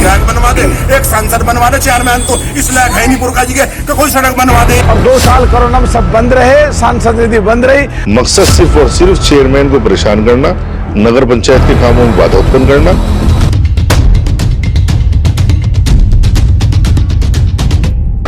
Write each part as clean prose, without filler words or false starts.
विधायक बनवा दे, एक सांसद बनवा दे, चेयरमैन तो इस लायक है नहीं पुरका जी के कि कोई सड़क बनवा दे। और 2 साल कोरोना में सब बंद रहे, सांसद निधि बंद रही। मकसद सिर्फ और सिर्फ चेयरमैन को परेशान करना, नगर पंचायत के कामों में बाधा उत्पन्न करना।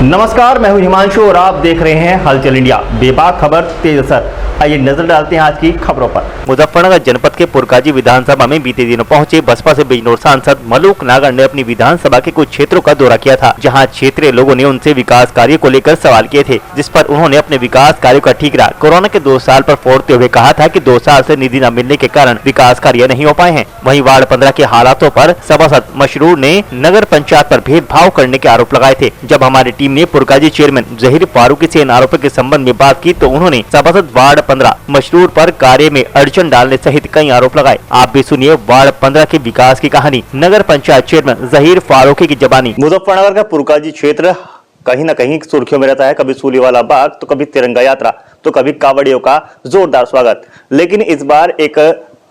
नमस्कार, मैं हूं हिमांशु और आप देख रहे हैं हलचल इंडिया। बेबाक खबर तेज असर। आइए नजर डालते हैं आज की खबरों पर। मुजफ्फरनगर जनपद के पुरकाजी विधानसभा में बीते दिनों पहुंचे बसपा से बिजनौर सांसद मलूक नागर ने अपनी विधानसभा के कुछ क्षेत्रों का दौरा किया था, जहां क्षेत्रीय लोगों ने उनसे विकास कार्य को लेकर सवाल किए थे, जिस पर उन्होंने अपने विकास कार्यों का ठीकरा कोरोना के 2 साल पर फोड़ते हुए कहा था कि 2 साल से निधि न मिलने के कारण विकास कार्य नहीं हो पाए हैं। वहीं वार्ड 15 के हालातों पर सभासद मशरूर ने नगर पंचायत पर भेदभाव करने के आरोप लगाए थे। जब हमारी टीम ने पुरकाजी चेयरमैन जहीर फारूकी से इन आरोपों के संबंध में बात की तो उन्होंने सभासद वार्ड 15 मशरूर पर कार्य में अड़चन डालने सहित कई आरोप लगाए। आप भी सुनिए वार्ड 15 के विकास की कहानी नगर पंचायत चेयरमैन जहीर फारूकी की जबानी। मुजफ्फरनगर का पुरकाजी क्षेत्र कहीं न कहीं सुर्खियों में रहता है, कभी सूली वाला बाग तो कभी तिरंगा यात्रा तो कभी कावड़ियों का जोरदार स्वागत। लेकिन इस बार एक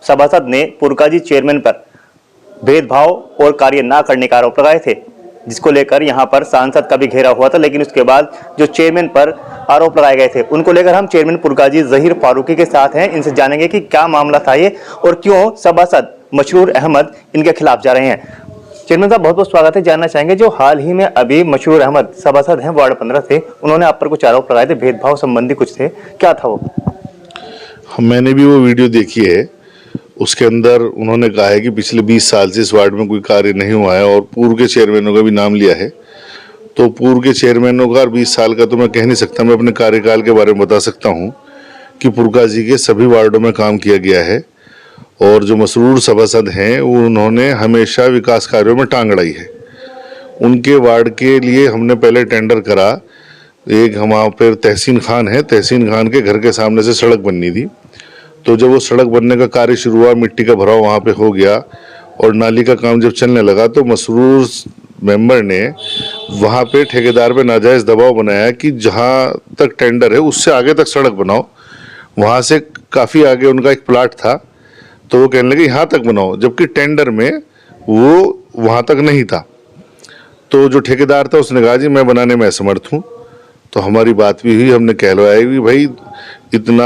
सभासद ने पुरकाजी चेयरमैन पर भेदभाव और कार्य न करने का आरोप लगाए थे, जिसको लेकर यहां पर सांसद का भी घेरा हुआ था। लेकिन उसके बाद जो चेयरमैन पर आरोप लगाए गए थे उनको लेकर हम चेयरमैन पुरकाजी जहीर फारूकी के साथ हैं। इनसे जानेंगे कि क्या मामला था ये और क्यों सभासद मशरूर अहमद इनके खिलाफ जा रहे हैं। चेयरमैन साहब, बहुत बहुत स्वागत है। जानना चाहेंगे जो हाल ही में अभी मशरूर अहमद सभासद हैं वार्ड 15 से, उन्होंने आप पर कुछ आरोप लगाए थे, भेदभाव संबंधी कुछ थे, क्या था वो? मैंने भी वो वीडियो देखी है। उसके अंदर उन्होंने कहा है कि पिछले 20 साल से इस वार्ड में कोई कार्य नहीं हुआ है और पूर्व के चेयरमैनों का भी नाम लिया है। तो पूर्व के चेयरमैनों का और 20 साल का तो मैं कह नहीं सकता, मैं अपने कार्यकाल के बारे में बता सकता हूँ कि पुरकाजी के सभी वार्डों में काम किया गया है और जो मसरूर सभासद हैं उन्होंने हमेशा विकास कार्यों में टांग अड़ाई है। उनके वार्ड के लिए हमने पहले टेंडर करा। एक हमारे पर तहसीन खान है, तहसीन खान के घर के सामने से सड़क बननी थी। तो जब वो सड़क बनने का कार्य शुरू हुआ, मिट्टी का भराव वहाँ पे हो गया और नाली का काम जब चलने लगा तो मसरूर मेंबर ने वहाँ पे ठेकेदार पे नाजायज़ दबाव बनाया कि जहाँ तक टेंडर है उससे आगे तक सड़क बनाओ। वहाँ से काफ़ी आगे उनका एक प्लाट था तो वो कहने लगे यहाँ तक बनाओ, जबकि टेंडर में वो वहाँ तक नहीं था। तो जो ठेकेदार था उसने कहा जी मैं बनाने में असमर्थ हूँ। तो हमारी बात भी हुई, हमने कहलवाया कि भाई इतना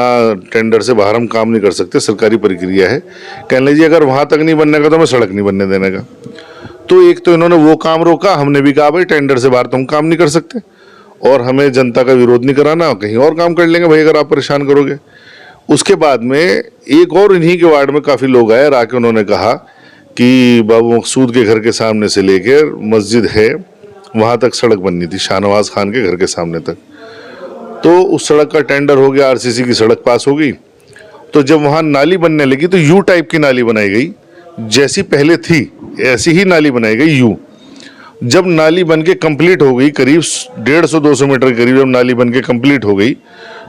टेंडर से बाहर हम काम नहीं कर सकते, सरकारी प्रक्रिया है। कहने लगे जी अगर वहाँ तक नहीं बनने का तो मैं सड़क नहीं बनने देने का। तो एक तो इन्होंने वो काम रोका, हमने भी कहा भाई टेंडर से बाहर तो हम काम नहीं कर सकते और हमें जनता का विरोध नहीं कराना, कहीं और काम कर लेंगे भाई अगर आप परेशान करोगे। उसके बाद में एक और इन्हीं के वार्ड में काफ़ी लोग आए, आके उन्होंने कहा कि बाबू मकसूद के घर के सामने से लेकर मस्जिद है वहाँ तक सड़क बननी थी, शाहनवाज खान के घर के सामने तक। तो उस सड़क का टेंडर हो गया, आरसीसी की सड़क पास हो गई। तो जब वहाँ नाली बनने लगी तो यू टाइप की नाली बनाई गई, जैसी पहले थी ऐसी ही नाली बनाई गई यू। जब नाली बन के कम्प्लीट हो गई, करीब 150-200 मीटर के करीब जब नाली बन के कम्प्लीट हो गई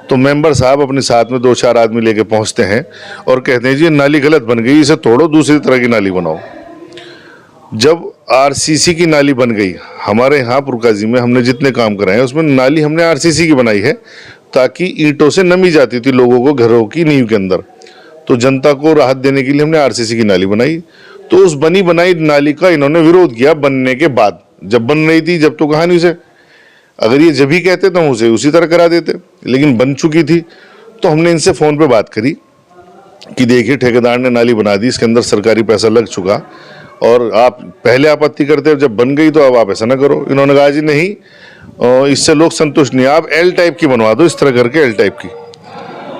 तो मेंबर साहब अपने साथ में 2-4 आदमी लेके पहुँचते हैं और कहते हैं जी नाली गलत बन गई, इसे तोड़ो, दूसरी तरह की नाली बनाओ। जब आरसीसी की नाली बन गई, हमारे यहाँ पुरकाजी में हमने जितने काम कराए हैं उसमें नाली हमने आरसीसी की बनाई है ताकि ईंटों से नमी जाती थी लोगों को घरों की नींव के अंदर। तो जनता को राहत देने के लिए हमने आरसीसी की नाली बनाई। तो उस बनी बनाई नाली का इन्होंने विरोध किया बनने के बाद। जब बन रही थी जब तो कहा नहीं उसे, अगर ये जब ही कहते तो उसे उसी तरह करा देते, लेकिन बन चुकी थी। तो हमने इनसे फ़ोन पर बात करी कि देखिए ठेकेदार ने नाली बना दी, इसके अंदर सरकारी पैसा लग चुका और आप पहले आपत्ति करते हो, जब बन गई तो अब आप ऐसा ना करो। इन्होंने कहा जी नहीं, इससे लोग संतुष्ट नहीं, आप एल टाइप की बनवा दो, इस तरह करके एल टाइप की।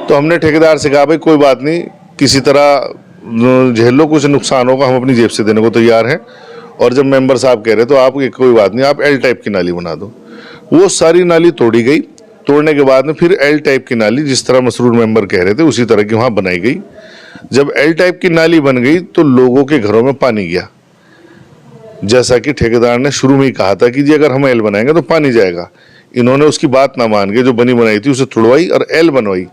तो हमने ठेकेदार से कहा भाई कोई बात नहीं, किसी तरह झेल लो, कुछ नुकसान होगा हम अपनी जेब से देने को तैयार हैं। और जब मेंबर साहब कह रहे तो आप कोई बात नहीं, आप एल टाइप की नाली बना दो। वो सारी नाली तोड़ी गई। तोड़ने के बाद में फिर एल टाइप की नाली जिस तरह मसरूर मेंबर कह रहे थे उसी तरह की वहाँ बनाई गई। जब एल टाइप की नाली बन गई तो लोगों के घरों में पानी गया, जैसा कि ठेकेदार ने शुरू में ही कहा था कि जी अगर हम एल बनाएंगे तो पानी जाएगा। इन्होंने उसकी बात ना मान के जो बनी बनाई थी उसे तुड़वाई और एल बनवाई।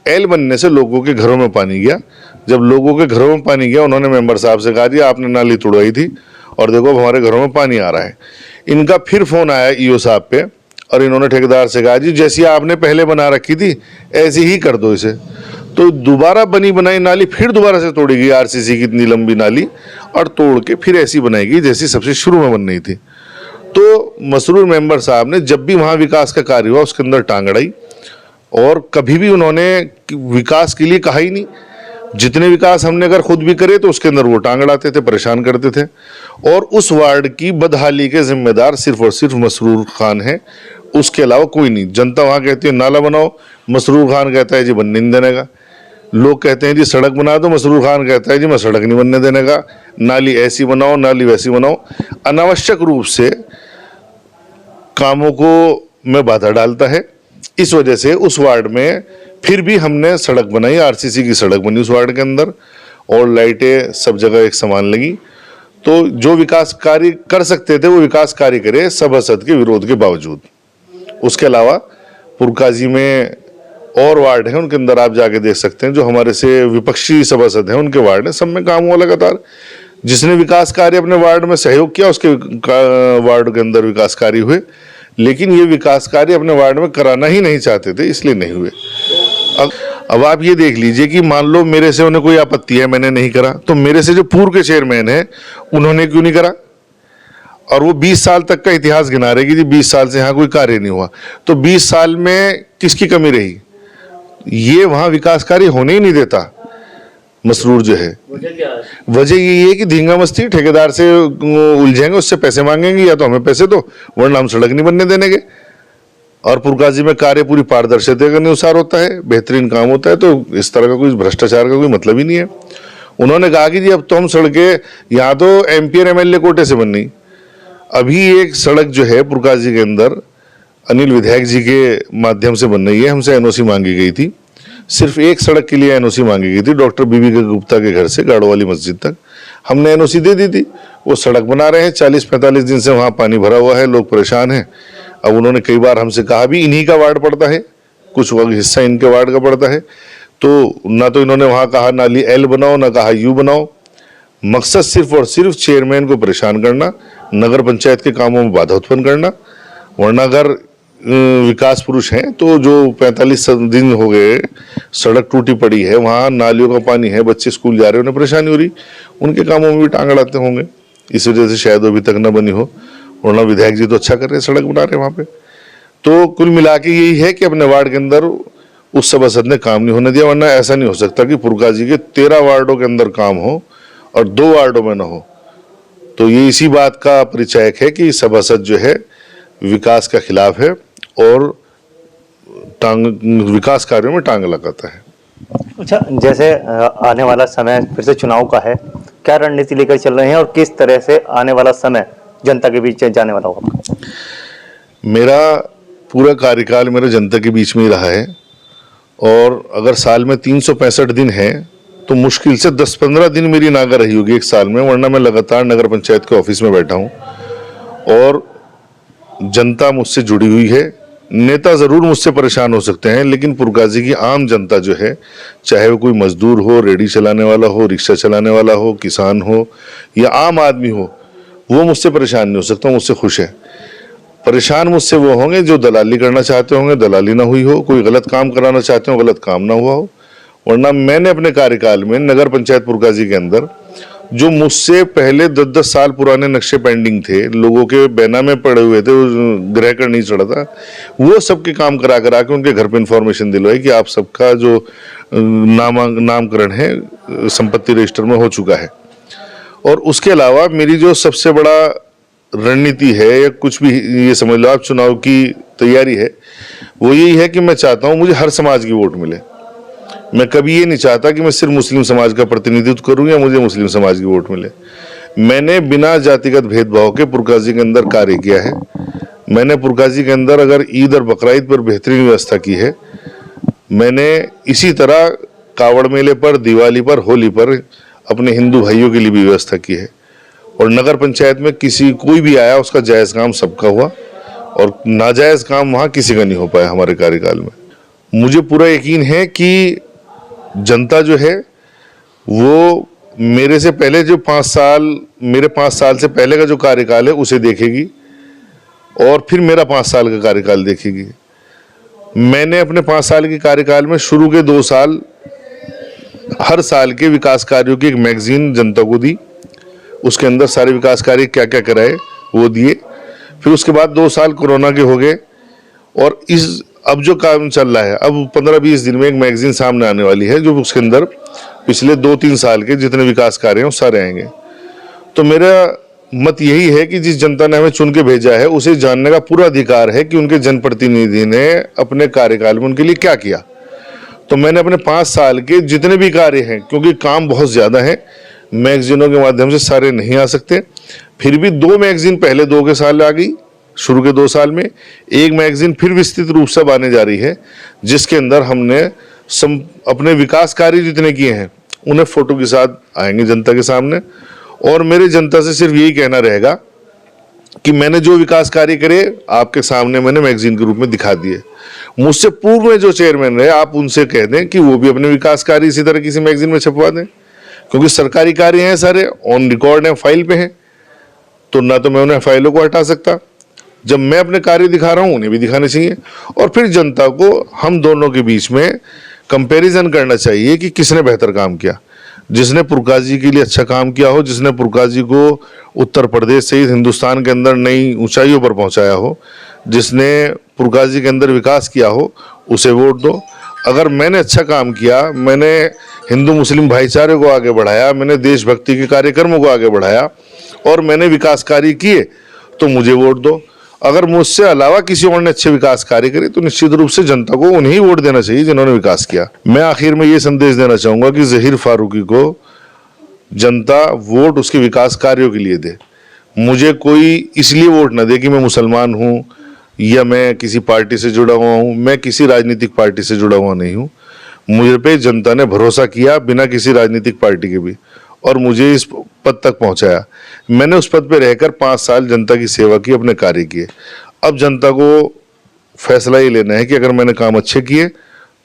एल बनने से लोगों के घरों में पानी गया। जब लोगों के घरों में पानी गया उन्होंने मेंबर साहब से कहा जी आपने नाली तुड़वाई थी और देखो अब हमारे घरों में पानी आ रहा है। इनका फिर फोन आया ईओ साहब पे और इन्होंने ठेकेदार से कहा जी जैसी आपने पहले बना रखी थी ऐसी ही कर दो इसे। तो दोबारा बनी बनाई नाली फिर दोबारा से तोड़ेगी, आरसीसी की इतनी लंबी नाली, और तोड़ के फिर ऐसी बनाएगी जैसी सबसे शुरू में बन रही थी। तो मसरूर मेंबर साहब ने जब भी वहाँ विकास का कार्य हुआ उसके अंदर टांग अड़ाई, और कभी भी उन्होंने विकास के लिए कहा ही नहीं। जितने विकास हमने अगर खुद भी करे तो उसके अंदर वो टांग अड़ाते थे, परेशान करते थे। और उस वार्ड की बदहाली के जिम्मेदार सिर्फ और सिर्फ मसरूर खान है, उसके अलावा कोई नहीं। जनता वहाँ कहती है नाला बनाओ, मसरूर खान कहता है जी बनने नहीं देने का। लोग कहते हैं जी सड़क बना दो, मसरूर खान कहता है जी मैं सड़क नहीं बनने देने का। नाली ऐसी बनाओ, नाली वैसी बनाओ। अनावश्यक रूप से कामों को में बाधा डालता है। इस वजह से उस वार्ड में फिर भी हमने सड़क बनाई, आरसीसी की सड़क बनी उस वार्ड के अंदर, और लाइटें सब जगह एक समान लगी। तो जो विकास कार्य कर सकते थे वो विकास कार्य करे, सभासद के विरोध के बावजूद। उसके अलावा पुरकाजी में और वार्ड हैं, उनके अंदर आप जाके देख सकते हैं, जो हमारे से विपक्षी सभासद हैं उनके वार्ड हैं, सब में काम हुआ लगातार। जिसने विकास कार्य अपने वार्ड में सहयोग किया उसके वार्ड के अंदर विकास कार्य हुए, लेकिन ये विकास कार्य अपने वार्ड में कराना ही नहीं चाहते थे, इसलिए नहीं हुए। अब आप ये देख लीजिए कि मान लो मेरे से उन्हें कोई आपत्ति है, मैंने नहीं करा, तो मेरे से जो पूर्व के चेयरमैन है उन्होंने क्यों नहीं करा? और वो 20 साल तक का इतिहास गिना रहे कि जी 20 साल से यहाँ कोई कार्य नहीं हुआ। तो 20 साल में किसकी कमी रही? ये वहां विकास कार्य होने ही नहीं देता मसरूर जो है। वजह यही है कि धींगा मस्ती, ठेकेदार से उलझेंगे, उससे पैसे मांगेंगे, या तो हमें पैसे दो वरना हम सड़क नहीं बनने देंगे। और पुरकाजी में कार्य पूरी पारदर्शिता के अनुसार होता है, बेहतरीन काम होता है, तो इस तरह का कोई भ्रष्टाचार का कोई मतलब ही नहीं है। उन्होंने कहा कि जी अब तो हम सड़कें यहाँ तो MP और MLA कोटे से बननी। अभी एक सड़क जो है पुरकाजी के अंदर अनिल विधायक जी के माध्यम से बन रही है, हमसे NOC मांगी गई थी। सिर्फ एक सड़क के लिए NOC मांगी गई थी, डॉक्टर बीबी के गुप्ता के घर से गाड़ो वाली मस्जिद तक। हमने NOC दे दी थी, वो सड़क बना रहे हैं। 40-45 दिन से वहाँ पानी भरा हुआ है, लोग परेशान हैं। अब उन्होंने कई बार हमसे कहा भी इन्हीं का वार्ड पड़ता है, कुछ हिस्सा इनके वार्ड का पड़ता है, तो ना तो इन्होंने वहाँ कहा नाली L बनाओ, ना कहा U बनाओ। मकसद सिर्फ और सिर्फ चेयरमैन को परेशान करना, नगर पंचायत के कामों में बाधा उत्पन्न करना। वरना अगर विकास पुरुष हैं तो जो 45 दिन हो गए सड़क टूटी पड़ी है, वहाँ नालियों का पानी है, बच्चे स्कूल जा रहे हैं, उन्हें परेशानी हो रही, उनके कामों में भी टांग अड़ाते होंगे। इस वजह से शायद अभी तक न बनी हो, वरना विधायक जी तो अच्छा कर रहे हैं, सड़क बना रहे हैं वहाँ पे। तो कुल मिला के यही है कि अपने वार्ड के अंदर उस सभासद ने काम नहीं होने दिया। वरना ऐसा नहीं हो सकता कि पुरकाजी के 13 वार्डों के अंदर काम हो और 2 वार्डों में न हो। तो ये इसी बात का परिचायक है कि सभासद जो है विकास का खिलाफ है और विकास कार्यों में टांग लगाता है। अच्छा, जैसे आने वाला समय फिर से चुनाव का है, क्या रणनीति लेकर चल रहे हैं और किस तरह से आने वाला समय जनता के बीच जाने वाला होगा? मेरा पूरा कार्यकाल मेरा जनता के बीच में ही रहा है, और अगर साल में 365 दिन है तो मुश्किल से 10-15 दिन मेरी नागा रही होगी एक साल में। वरना मैं लगातार नगर पंचायत के ऑफिस में बैठा हूँ और जनता मुझसे जुड़ी हुई है। नेता जरूर मुझसे परेशान हो सकते हैं, लेकिन पुरकाजी की आम जनता जो है, चाहे वो कोई मजदूर हो, रेडी चलाने वाला हो, रिक्शा चलाने वाला हो, किसान हो या आम आदमी हो, वो मुझसे परेशान नहीं हो सकता, मुझसे खुश है। परेशान मुझसे वो होंगे जो दलाली करना चाहते होंगे, दलाली ना हुई हो, कोई गलत काम कराना चाहते हो, गलत काम ना हुआ हो। वरना मैंने अपने कार्यकाल में नगर पंचायत पुरकाजी के अंदर जो मुझसे पहले 10-10 साल पुराने नक्शे पेंडिंग थे, लोगों के बैना में पड़े हुए थे, ग्रह कर नहीं चढ़ा था, वो सबके काम करा के उनके घर पे इंफॉर्मेशन दिलवाई कि आप सबका जो नामकरण है संपत्ति रजिस्टर में हो चुका है। और उसके अलावा मेरी जो सबसे बड़ा रणनीति है, या कुछ भी ये समझ लो आप, चुनाव की तैयारी है, वो यही है कि मैं चाहता हूँ मुझे हर समाज की वोट मिले। मैं कभी ये नहीं चाहता कि मैं सिर्फ मुस्लिम समाज का प्रतिनिधित्व करूं या मुझे मुस्लिम समाज की वोट मिले। मैंने बिना जातिगत भेदभाव के पुरकाजी के अंदर कार्य किया है। मैंने पुरकाजी के अंदर अगर ईद और बकरीद पर बेहतरीन व्यवस्था की है। मैंने इसी तरह कावड़ मेले पर, दिवाली पर, होली पर अपने हिंदू भाइयों के लिए भी व्यवस्था की है। और नगर पंचायत में कोई भी आया उसका जायज़ काम सबका हुआ, और नाजायज़ काम वहाँ किसी का नहीं हो पाया हमारे कार्यकाल में। मुझे पूरा यकीन है कि जनता जो है वो मेरे से पहले जो 5 साल, मेरे 5 साल से पहले का जो कार्यकाल है उसे देखेगी, और फिर मेरा 5 साल का कार्यकाल देखेगी। मैंने अपने 5 साल के कार्यकाल में शुरू के 2 साल हर साल के विकास कार्यों की एक मैगजीन जनता को दी, उसके अंदर सारे विकास कार्य क्या क्या कराए वो दिए। फिर उसके बाद 2 साल कोरोना के हो गए और अब जो काम चल रहा है, अब 15-20 दिन में एक मैगजीन सामने आने वाली है जो उसके अंदर पिछले 2-3 साल के जितने विकास कार्य हैं वो सारे आएंगे। तो मेरा मत यही है कि जिस जनता ने हमें चुन के भेजा है उसे जानने का पूरा अधिकार है कि उनके जनप्रतिनिधि ने अपने कार्यकाल में उनके लिए क्या किया। तो मैंने अपने 5 साल के जितने भी कार्य हैं, क्योंकि काम बहुत ज़्यादा है, मैगजीनों के माध्यम से सारे नहीं आ सकते, फिर भी 2 मैगजीन पहले 2 के साल आ गई, शुरू के 2 साल में एक मैगजीन फिर विस्तृत रूप से आने जा रही है, जिसके अंदर हमने अपने विकास कार्य जितने किए हैं उन्हें फोटो के साथ आएंगे जनता के सामने। और मेरे जनता से सिर्फ यही कहना रहेगा कि मैंने जो विकास कार्य करे आपके सामने मैंने मैगजीन के रूप में दिखा दिए। मुझसे पूर्व में जो चेयरमैन रहे आप उनसे कह दें कि वो भी अपने विकास कार्य इसी तरह किसी मैगजीन में छपवा दें, क्योंकि सरकारी कार्य हैं, सारे ऑन रिकॉर्ड हैं, फाइल पे हैं, तो ना तो मैं उन्हें फाइलों को हटा सकता। जब मैं अपने कार्य दिखा रहा हूं उन्हें भी दिखाने चाहिए। और फिर जनता को हम दोनों के बीच में कंपैरिजन करना चाहिए कि किसने बेहतर काम किया। जिसने पुरकाश जी के लिए अच्छा काम किया हो, जिसने पुरकाश जी को उत्तर प्रदेश सहित हिंदुस्तान के अंदर नई ऊंचाइयों पर पहुंचाया हो, जिसने पुरकाश जी के अंदर विकास किया हो, उसे वोट दो। अगर मैंने अच्छा काम किया, मैंने हिंदू मुस्लिम भाईचारे को आगे बढ़ाया, मैंने देशभक्ति के कार्यक्रमों को आगे बढ़ाया और मैंने विकास कार्य किए, तो मुझे वोट दो। अगर मुझसे अलावा किसी और ने अच्छे विकास कार्य करे तो निश्चित रूप से जनता को उन्हें ही वोट देना चाहिए जिन्होंने विकास किया। मैं आखिर में ये संदेश देना चाहूंगा कि जहीर फारूकी को जनता वोट उसके विकास कार्यों के लिए दे। मुझे कोई इसलिए वोट ना दे कि मैं मुसलमान हूं या मैं किसी पार्टी से जुड़ा हुआ हूं। मैं किसी राजनीतिक पार्टी से जुड़ा हुआ नहीं हूं। मुझे पे जनता ने भरोसा किया बिना किसी राजनीतिक पार्टी के भी, और मुझे इस पद तक पहुंचाया। मैंने उस पद पे रहकर 5 साल जनता की सेवा की, अपने कार्य किए। अब जनता को फैसला ये लेना है कि अगर मैंने काम अच्छे किए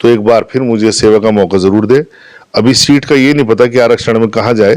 तो एक बार फिर मुझे सेवा का मौका जरूर दे। अभी सीट का ये नहीं पता कि आरक्षण में कहाँ जाए।